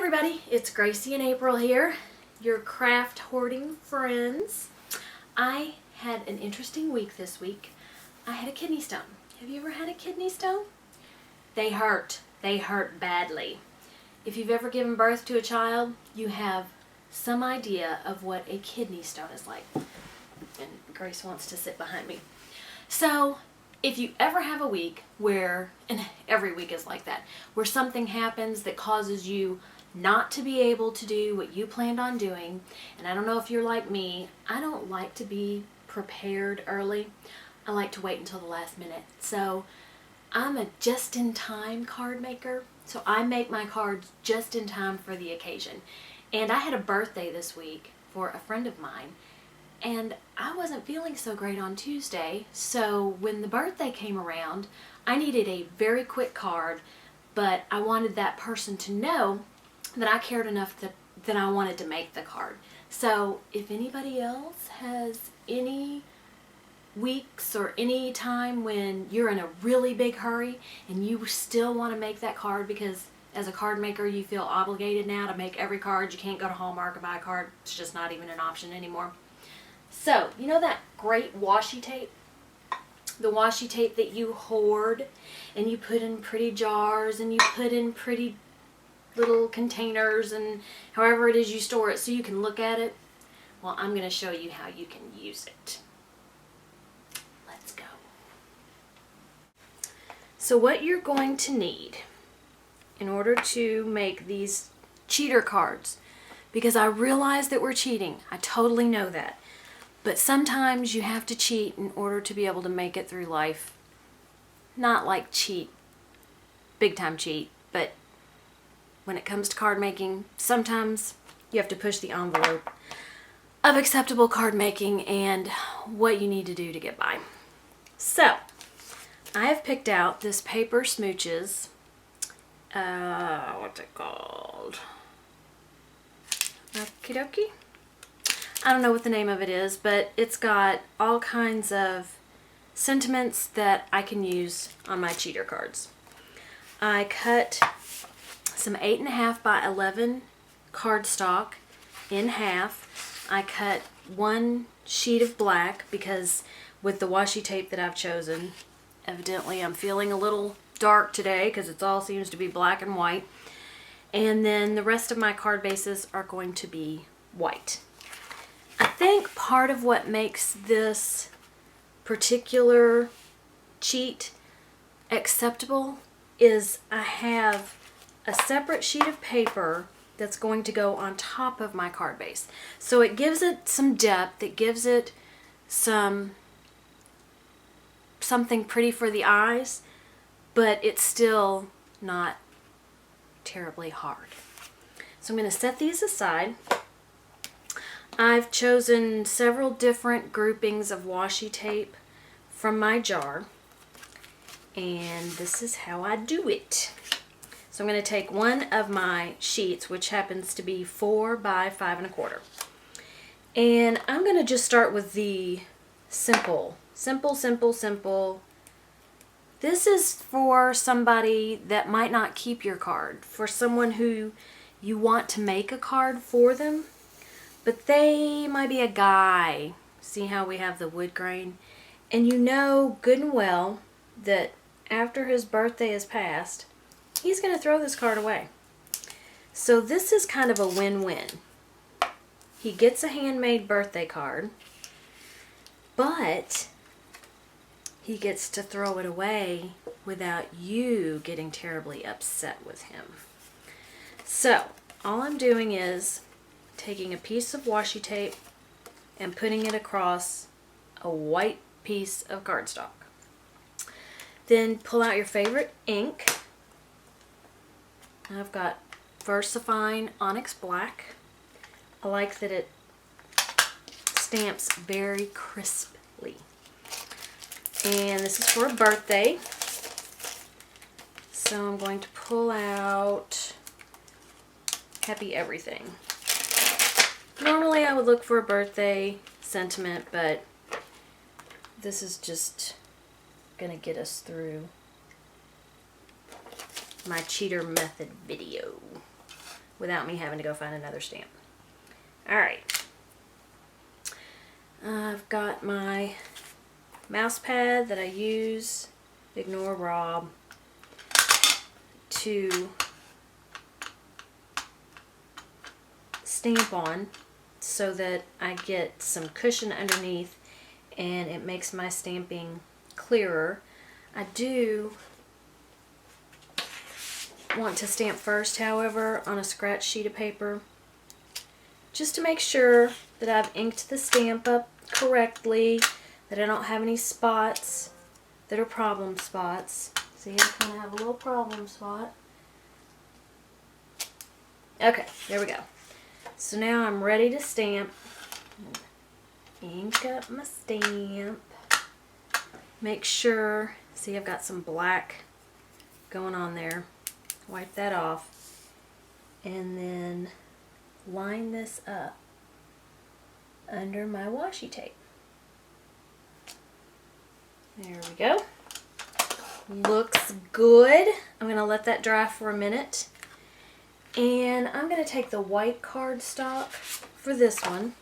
everybody, it's Gracie and April here, your craft hoarding friends. I had an interesting week this week. I had a kidney stone. Have you ever had a kidney stone? They hurt. They hurt badly. If you've ever given birth to a child, you have some idea of what a kidney stone is like. And Grace wants to sit behind me. So, if you ever have a week where, and every week is like that, where something happens that causes you not to be able to do what you planned on doing, and I don't know if you're like me, I don't like to be prepared early. I like to wait until the last minute. So I'm a just-in-time card maker, so I make my cards just in time for the occasion. And I had a birthday this week for a friend of mine, and I wasn't feeling so great on Tuesday, so when the birthday came around, I needed a very quick card, but I wanted that person to know that I cared enough that I wanted to make the card. So if anybody else has any weeks or any time when you're in a really big hurry and you still want to make that card because as a card maker you feel obligated now to make every card, you can't go to Hallmark and buy a card, it's just not even an option anymore. So, you know that great washi tape? The washi tape that you hoard and you put in pretty jars and you put in pretty little containers and however it is you store it so you can look at it? Well, I'm going to show you how you can use it. Let's go. So what you're going to need in order to make these cheater cards, because I realize that we're cheating, I totally know that. But sometimes you have to cheat in order to be able to make it through life. Not like cheat, big time cheat, but when it comes to card making, sometimes you have to push the envelope of acceptable card making and what you need to do to get by. So, I have picked out this paper smooches, what's it called? Okie dokie. I don't know what the name of it is, but it's got all kinds of sentiments that I can use on my cheater cards. I cut some 8.5 by 11 cardstock in half. I cut one sheet of black because with the washi tape that I've chosen, evidently I'm feeling a little dark today because it all seems to be black and white. And then the rest of my card bases are going to be white. I think part of what makes this particular cheat acceptable is I have a separate sheet of paper that's going to go on top of my card base. So it gives it some depth, it gives it something pretty for the eyes, but it's still not terribly hard. So I'm going to set these aside. I've chosen several different groupings of washi tape from my jar, and this is how I do it. So I'm going to take one of my sheets, which happens to be 4 by 5 1/4, and I'm going to just start with the simple. This is for somebody that might not keep your card, for someone who you want to make a card for them, but they might be a guy. See how we have the wood grain? And you know good and well that after his birthday is passed, he's going to throw this card away. So this is kind of a win-win. He gets a handmade birthday card, but he gets to throw it away without you getting terribly upset with him. So all I'm doing is taking a piece of washi tape and putting it across a white piece of cardstock. Then pull out your favorite ink. I've got VersaFine Onyx Black. I like that it stamps very crisply. And this is for a birthday. So I'm going to pull out Happy Everything. Normally I would look for a birthday sentiment, but this is just going to get us through my cheater method video. without me having to go find another stamp. Alright. I've got my mouse pad that I use, ignore Rob, to stamp on so that I get some cushion underneath and it makes my stamping clearer. I do want to stamp first, however, on a scratch sheet of paper, just to make sure that I've inked the stamp up correctly, that I don't have any spots that are problem spots. See, I kind of have a little problem spot. Okay, there we go. So now I'm ready to stamp. Ink up my stamp. Make sure, see, I've got some black going on there. Wipe that off. And then line this up under my washi tape. There we go. Looks good. I'm going to let that dry for a minute. And I'm going to take the white cardstock for this one,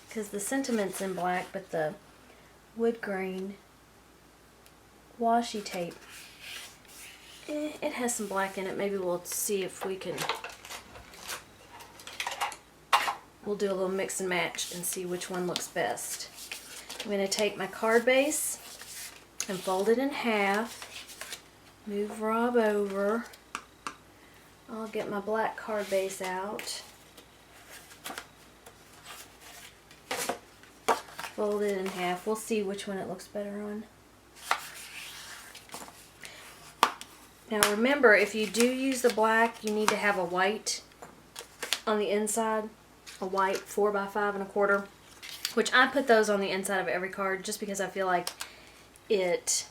because the sentiment's in black, but the wood grain washi tape, it has some black in it. Maybe we'll see if we can, we'll do a little mix and match and see which one looks best. I'm going to take my card base and fold it in half, move Rob over. I'll get my black card base out, fold it in half. We'll see which one it looks better on. Now remember, if you do use the black, you need to have a white on the inside, a white 4x5 1/4, which I put those on the inside of every card just because I feel like it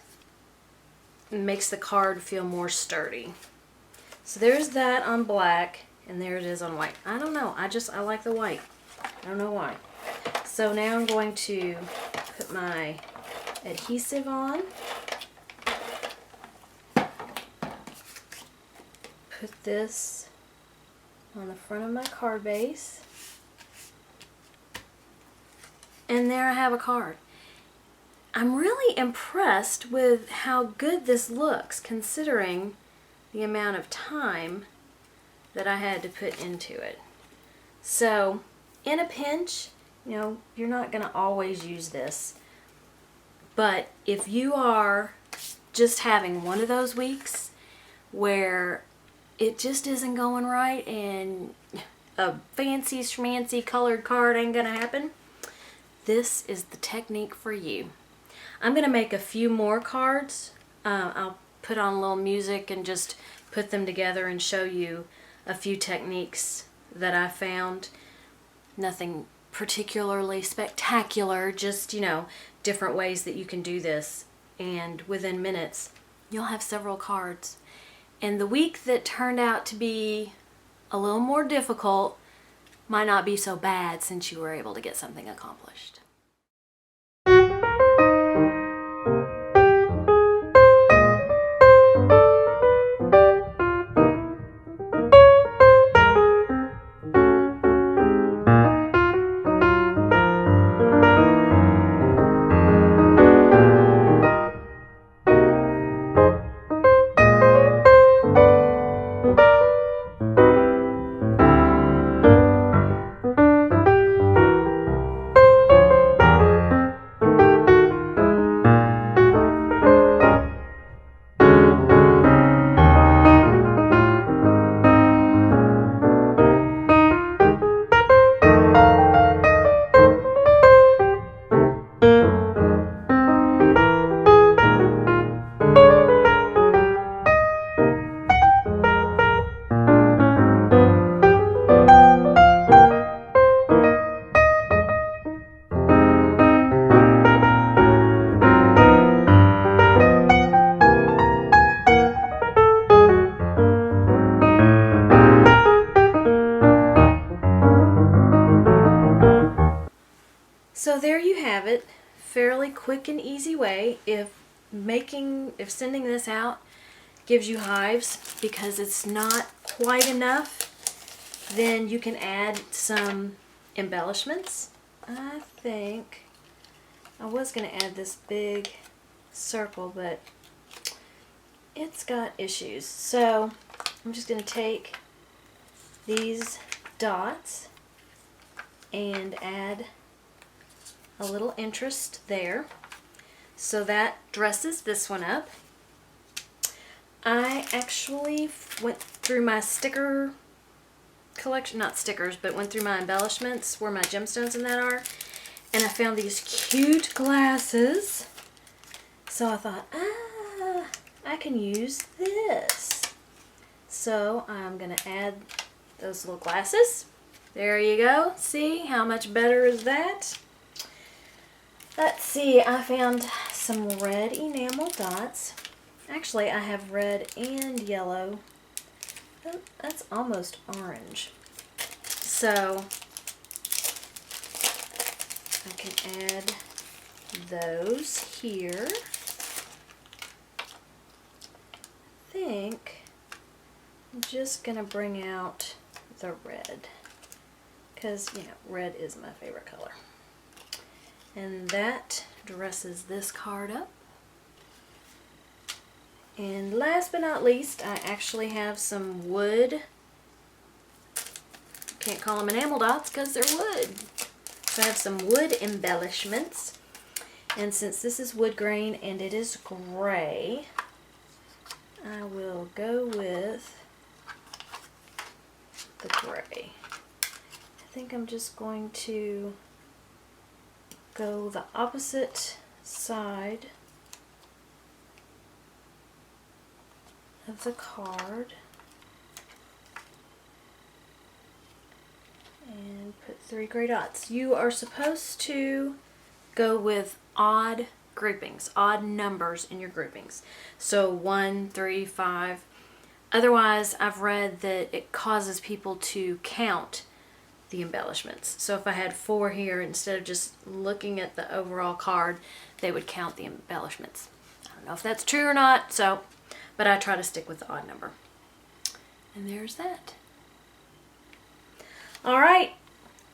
makes the card feel more sturdy. So there's that on black, and there it is on white. I don't know, I like the white. I don't know why. So now I'm going to put my adhesive on. Put this on the front of my card base. And there I have a card. I'm really impressed with how good this looks, considering the amount of time that I had to put into it. So, in a pinch, you know, you're not going to always use this. But if you are just having one of those weeks where it just isn't going right and a fancy schmancy colored card ain't going to happen, this is the technique for you. I'm going to make a few more cards. I'll put on a little music and just put them together and show you a few techniques that I found. Nothing particularly spectacular, just, you know, different ways that you can do this. And within minutes, you'll have several cards. And the week that turned out to be a little more difficult might not be so bad since you were able to get something accomplished. So there you have it. Fairly quick and easy way. If sending this out gives you hives because it's not quite enough, Then you can add some embellishments. I think I was going to add this big circle, but it's got issues. So I'm just going to take these dots and add a little interest there. So that dresses this one up. I actually went through my sticker collection, not stickers, but went through my embellishments where my gemstones and that are, and I found these cute glasses. So I thought, I can use this. So I'm going to add those little glasses. There you go. See how much better is that? Let's see, I found some red enamel dots. Actually, I have red and yellow. That's almost orange. So I can add those here. I think I'm just going to bring out the red because, you know, red is my favorite color. And that dresses this card up. And last but not least, I actually have some wood. Can't call them enamel dots because they're wood. So I have some wood embellishments. And since this is wood grain and it is gray, I will go with the gray. I think I'm just going to go the opposite side of the card and put 3 gray dots. You are supposed to go with odd groupings, odd numbers in your groupings. So 1, 3, 5. Otherwise, I've read that it causes people to count the embellishments. So if I had 4 here, instead of just looking at the overall card, they would count the embellishments. I don't know if that's true or not, but I try to stick with the odd number. And there's that. Alright,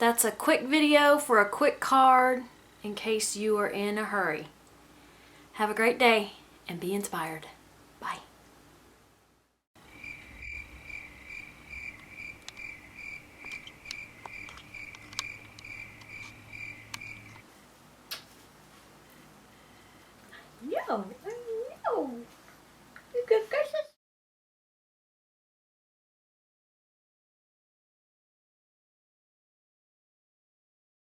that's a quick video for a quick card in case you are in a hurry. Have a great day and be inspired.